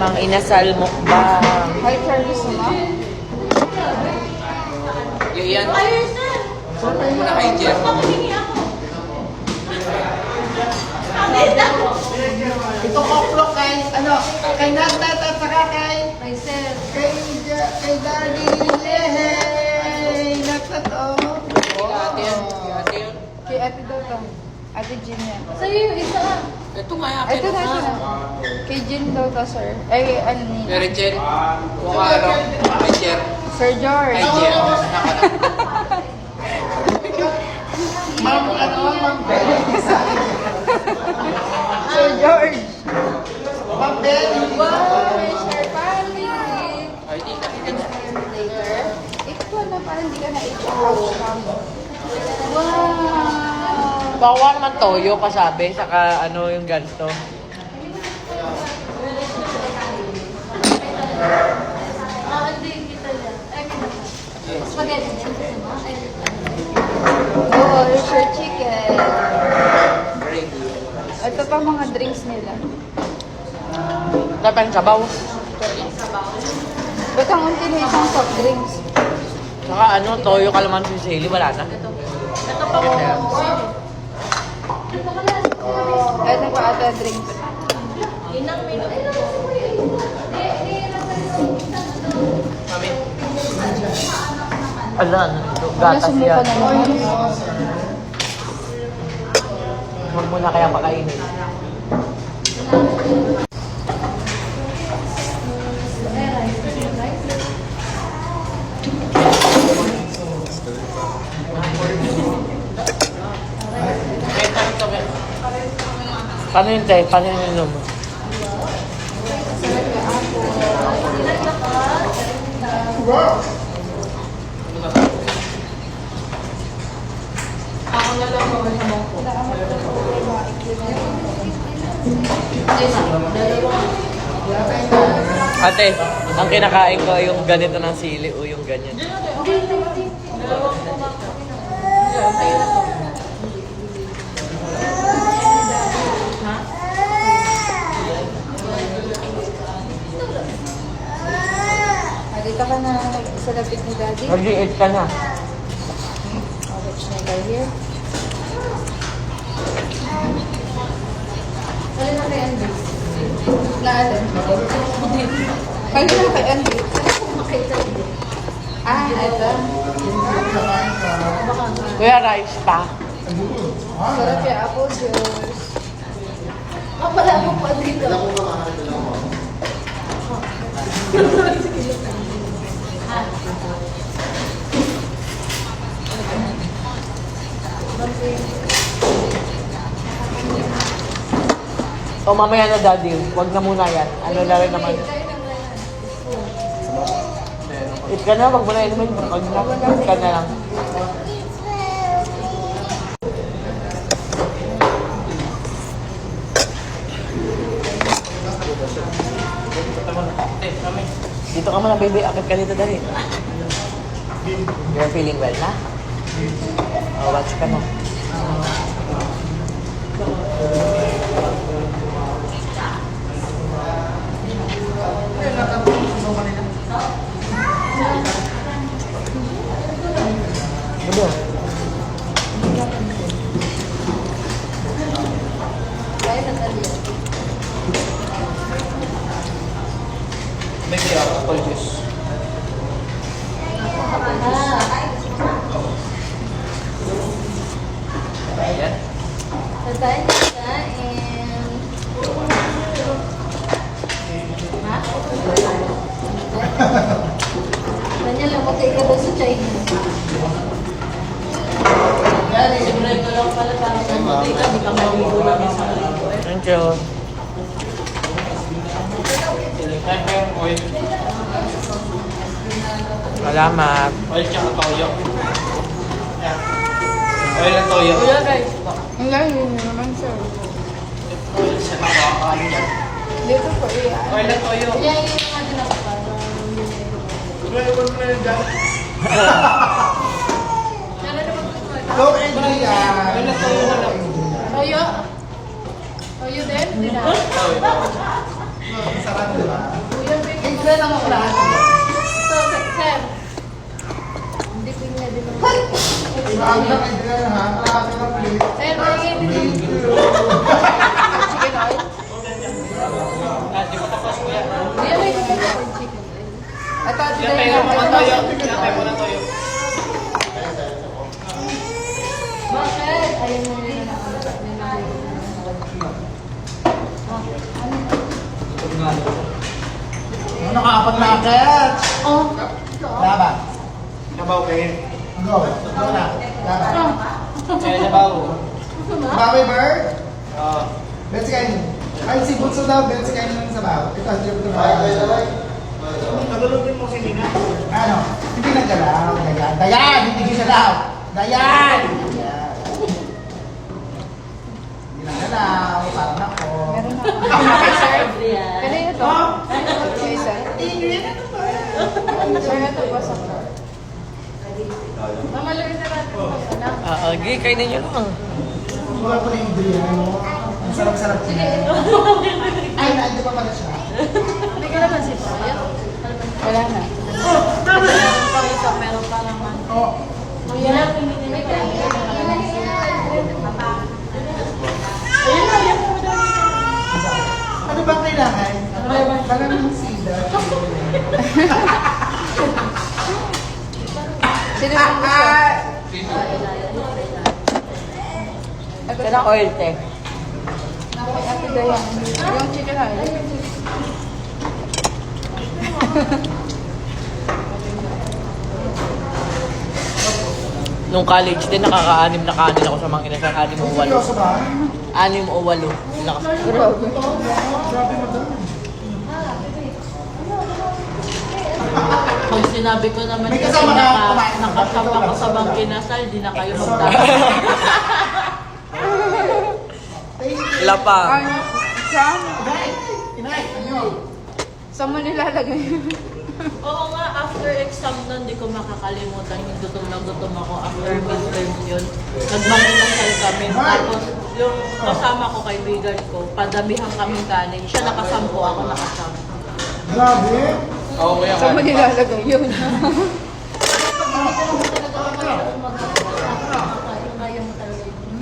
Mang inasal mukbang. Hi, Charles naman. Yan. Sorry mo na kay Jeff. Itong oklo kay, kay Natat at saka kay Myself. kay Daddy Lehey. Natat, oh. Ate yun. Ate yun. Kay Ate daw to. Ate Jean yan. Sa'yo yung isa. Ito nga, akin. Ito na. Kay Jean daw to, sir. Ay, ano nila? Pero Jen, mukha ano, kay Jeff. Sir George. Kay Jeff. Ma'am, Ma'am Benny. Sir George. Ma'am Benny. Wow, share family. Ay, di na. Later. Ikaw na parang hindi ka na i-house kami. Wow. Bawa naman toyo kasabi, saka ano yung ganito. Hindi kita yan. Ay, kita pa. Spaghetti din. Gusto mo? Ay, Oh, sir chicken. Very good. Ito pa mga drinks nila. Dapat sabaw. Ba't ang unti na isang soft drinks? Saka ano, toyo kalamansi sili, wala na. ito pa ko. Ito ka lang. Ito pa ata drinks. Inang menu. Mami. Ala, ano ito? Wala Gatas sumuka yan. naman. Huwag mo na kaya makainin. Paano yun, te? Paano yun inom? Ako na lang mga naman ko. Ate, ang kinakain ko ay yung ganito ng sili o yung ganyan. Dito ka na sa lapit ni Daddy. Mag-i-eat ka na. Oh, which neighbor here? Alin na kay Andy? Na alin? Kayo na kay Andy. Makita niyo. Ah, ito. Kuya, rice pa. Sarap yung apple juice. Wala mo po dito. O mamaya na, Daddy. Huwag na muna yan. Ano na rin naman. Eat ka na, wag mo na inumin. Wag na, eat ka na lang. Dito ka muna, baby. Akit ka dito, dali. You're feeling well na? Oh, watch ka na. Ano? Kaya na dali. May kaya apple juice. Ayan. Tatay na and... Ha? Kanya lang matay ka daw sa China. Sigurado lang pala parang matay ka, di ka maligo lang sa maligo. Thank you. Kaya yung oil. Salamat. Oil tsaka toyo. Ayan. Oil at toyo. guys. Ang layo niyo naman, sir. Oil siya nakakakain yan. Dito po, iya. Oil at toyo. Kaya yun yung natin ako para Go, Andrea. Oil at toyo na lang. Toyo? Toyo din? Hindi na. Sarap, di ba? Kuya, may Enjoy lang ako lahat. So, sir. Hindi ko niya din naman. Marami lang enjoy ha. Marami lang plate. Sir, may din. Chicken oil? Di mo tapos kuya. Kuya, may chicken oil. Ito, Yan tayo mo ng toyo. Yan tayo mo ng toyo. Bakit? Ayun mo yun na Ano nakakapag-market? Oh. Laban. Nabaw kayo. Go. Go na. Laban. Kaya nabaw. Bobby Bird? Oo. Betsy kainin. Ay, si Butso daw. Betsy kainin ng sabaw. Ito, hindi ko ito ba? Nagulugin mo si Nina. Ano? Hindi naggalaw. Dayan. Dayan! Hindi ginalaw. Dayan! Dayan. Hindi naggalaw. Parang ako. Meron Kanina to? Isa? Sir, ito po sa floor. Mama, Luisa natin. Anak. Okay, kainin nyo lang. Wala ko na yung Adrian. Ang sarap-sarap niya. Ay, naandun pa pala siya. May kalamansi pa. Wala na. Meron pa isa, meron pa naman. Oh. Kuya, may kalamansi. Ano ba kailangan? Parang yung sida. Sino ang gusto? Kailang oil, te. Ate Dayan. Yung chicken oil. Nung college din, nakaka-anim na kanin ako sa mga inasal. 6 o 8. Seryoso ba? 6 o 8. Lakas. Grabe mo doon. Pag sinabi ko naman May kasi kasama ka, kumain ka. nakasama ko sa bang kinasal, di na kayo magdala. Thank you. Wala pa. Saan? Inay! Inay! Ano? Saan mo nilalagay? Oo nga, after exam nun, di ko makakalimutan yung gutom na gutom ako after midterms yun. Nagmanginasal kami. Tapos yung kasama ko, kaibigan ko, padamihan kaming kanin. Siya nakasampo, ako nakasama. Grabe! Oo, kuya. Saan mo nilalagay yun?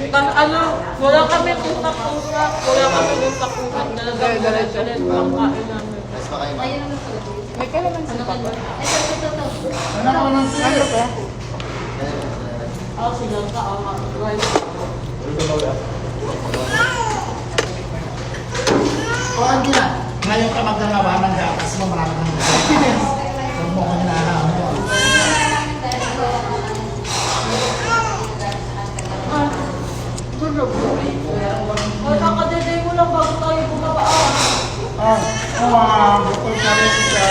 Ano, wala kami utak-utak. Wala kami utak-utak. Talagang galit-galit ang kain namin. May kalamansi pa ba? Ano ako ng Ano ba? Ako sila ka, rice. O, Andy na. Ngayon ka magnangawa ng gatas mo, marami ng gatas. Huwag mo kong hinahanap mo. Ay, kakadeday mo lang bago tayo bumaba. Bukol ka rin siya.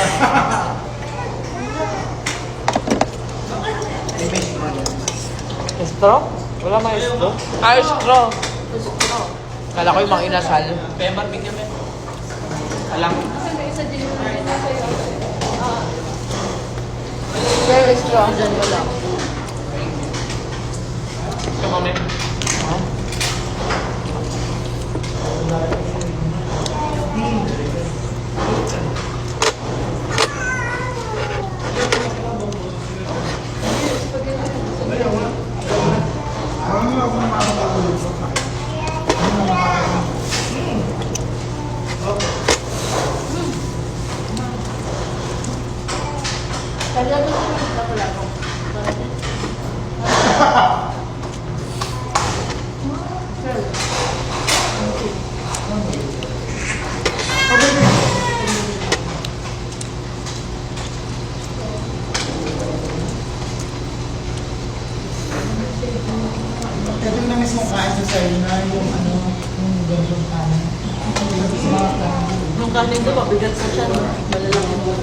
Straw? Wala may straw? Ah, straw. Kala ko yung mga inasal. Pembar, bigyan mo. Alam. Kasi may isa din yung Very strong. Diyan mo lang. Ito kami. Ano ako na makakapagulog? Ano na makakapagulog? Kaya gusto mo ito pala ko. Ito yung na mismo kain sa sa'yo na yung ano, yung ganyan kanin. Sa mga kanin. Yung kanin ko, mabigat sa siya. Malalaki mo.